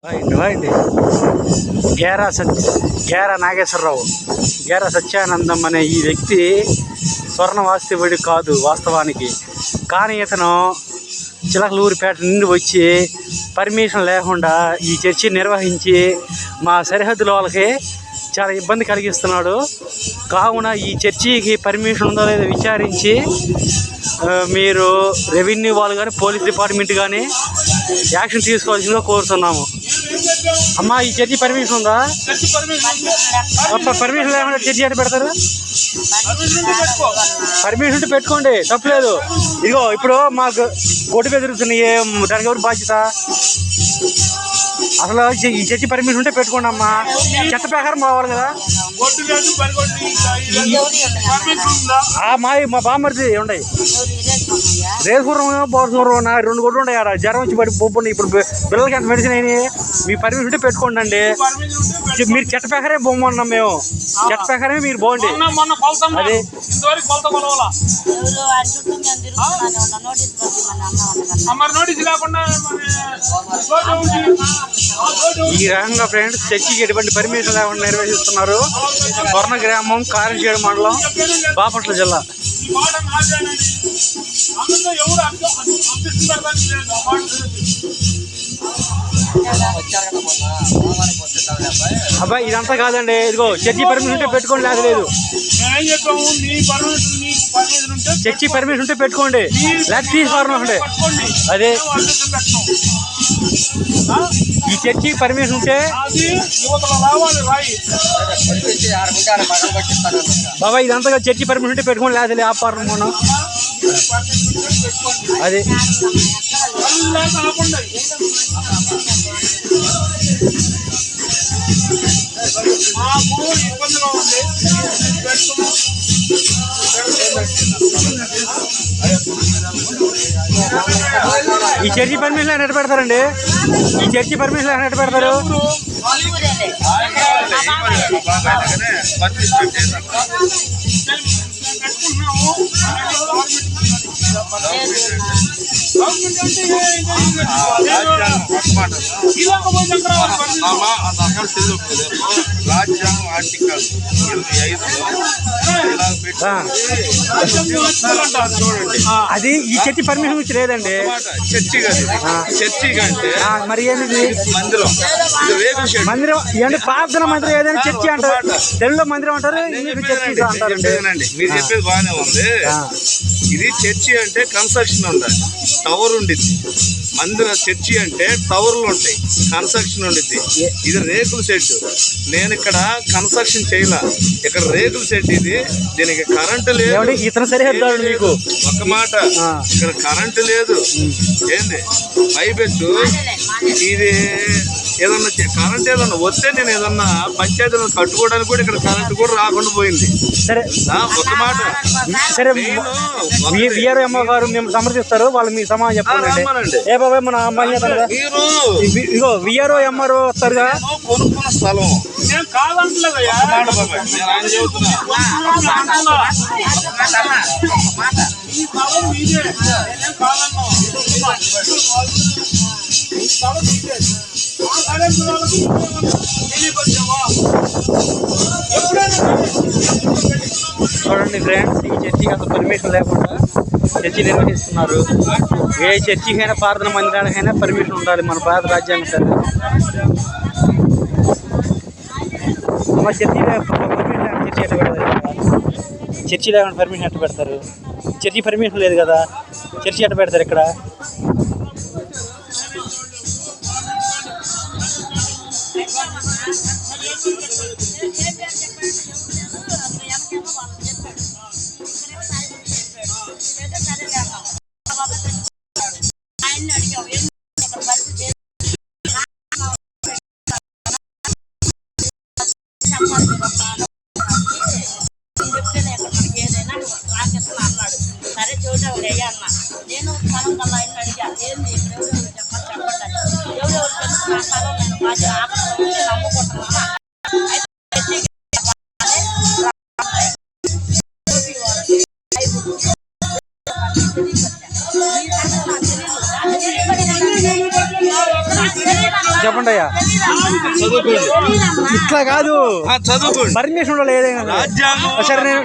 అండి గేరా నాగేశ్వరరావు, గేరా సత్యానందం అనే ఈ వ్యక్తి స్వర్ణవాస్తవుడు కాదు వాస్తవానికి. కానీ ఇతను చిలకలూరిపేట నుండి వచ్చి పర్మిషన్ లేకుండా ఈ చర్చి నిర్వహించి మా సరిహద్దుల వాళ్ళకి చాలా ఇబ్బంది కలిగిస్తున్నాడు. కావున ఈ చర్చికి పర్మిషన్ ఉందో లేదో విచారించి మీరు రెవెన్యూ వాళ్ళు కానీ పోలీస్ డిపార్ట్మెంట్ కానీ యాక్షన్ తీసుకోవాల్సిందిగా కోరుతున్నాము. అమ్మా, ఈ చర్చి పర్మిషన్ ఉందా? పర్మిషన్ లేకుండా చర్చి ఎట్లా పెడతారు? పర్మిషన్ ఉంటే పెట్టుకోండి, తప్పలేదు. ఇదిగో ఇప్పుడు మాకు గొడ్డు బెదిరుతున్నాయి, దానికి ఎవరు బాధ్యత? అసలు ఈ చర్చి పర్మిషన్ ఉంటే పెట్టుకోండి అమ్మా. చెత్త ప్రకారం పోవాలి కదా. మా బామ్మర్ది ఉండయి, రేసుగుర్రం బోర్సుగుర్రం రెండు గొడ్లు ఉన్నాయి. ఆడ జ్వరం వచ్చి పడి బొబ్బుండి. ఇప్పుడు పిల్లలకి ఎంత మెడిసిన్ అయినాయి. మీ పర్మిషన్ ఉంటే పెట్టుకోండి అండి. మీరు చెట్ట ప్రకారమే బొమ్మన్నాం మేము, చెట్ట ప్రకారమే మీరు బాగుండి. అదే ఈ రకంగా ఫ్రెండ్స్ చర్చికి ఎటువంటి పర్మిషన్ లేకుండా నిర్వహిస్తున్నారు. స్వర్ణ గ్రామం, కారంచేడు మండలం, బాపట్ల జిల్లా. అబ్బాయి ఇదంతా కాదండి. ఇదిగో చర్చి పర్మిషన్ ఉంటే పెట్టుకోండి, లేదు చర్చి పర్మిషన్ ఉంటే పెట్టుకోండి, లేకపోతే తీసుకోండి. అదే ఈ చర్చి పర్మిషన్ ఉంటే బాబాయ్ ఇదంతా చర్చి పర్మిషన్ ఉంటే పెట్టుకోండి, లేదు వ్యాపారం మనం. అదే ఈ చర్చి పర్మిషన్ ఎట్లా పెడతారండి? ఈ చర్చి పర్మిషన్ ఎట్లా పెడతారు? అది ఈ చర్చి పర్మిషన్ ఇచ్చి లేదండి. చర్చి కంటే మరి ఏంటి మందిరం ఏంటి? ప్రార్థన మందిరం ఏదైనా చర్చి అంటారు, తెలుగులో మందిరం అంటారు, చర్చి అంటారు. మీరు చెప్పేది బాగానే ఉంది. ఇది చర్చి అంటే కన్స్ట్రక్షన్ ఉండాలి, టవర్ ఉండిద్ది. మందిర చర్చి అంటే టవర్లు ఉంటాయి, కన్స్ట్రక్షన్ ఉండిద్ది. ఇది రేకుల షెడ్. నేను ఇక్కడ కన్స్ట్రక్షన్ చేయలా, ఇక్కడ రేకుల షెడ్. ఇది దీనికి కరెంటు లేదు. ఇతను సరిహద్దు మీకు ఒక మాట, ఇక్కడ కరెంటు లేదు. ఏంది పైపెచ్చు. ఇది ఏదన్నా కరెంట్ ఏదన్నా వస్తే నేను ఏదన్నా పంచాయతీలను కట్టుకోవడానికి కూడా ఇక్కడ కరెంటు కూడా రాకుండా పోయింది. సరే ఒక మాట, సరే విఆర్ఓ గారు మేము సమర్థిస్తారు, వాళ్ళు మీ సమాధానం చెప్పండి. ఏ బాబాయ్ మన అమ్మాయి ఇగో విఆర్ఓ ఎంఆర్ఓ వస్తారుగా. కొనుక్కున్న స్థలం చూడండి ఫ్రెండ్స్, ఈ చర్చికి అసలు పర్మిషన్ లేకుండా చర్చి నిర్వహిస్తున్నారు. ఏ చర్చికైనా ప్రార్థన మందిరానికైనా పర్మిషన్ ఉండాలి మన భారత రాజ్యాంగం సార్. చర్చి ఎట్లా పెడతారు? చర్చి లేకుండా పర్మిషన్ ఎట్లా పెడతారు? చర్చి పర్మిషన్ లేదు కదా, చర్చి ఎట్లా పెడతారు ఇక్కడ? సరే చూడండి అన్న, నేను స్థలం కల్లా ఆయన అడిగా, ఏంది ఇక్కడ ఎవరెవరు చెప్పండి, ఎవరెవరు తెలుసు నా స్థలం నేను బాధ్యత నమ్ముకుంటున్నాను. చెప్పండి. చదువుకోండి అయ్యా. చదువుకోండి. ఇట్లా కాదు, చదువుకోండి. పర్మిషన్ ఉండాలి ఏదైనా. రాజ్యాంగం సరే నేను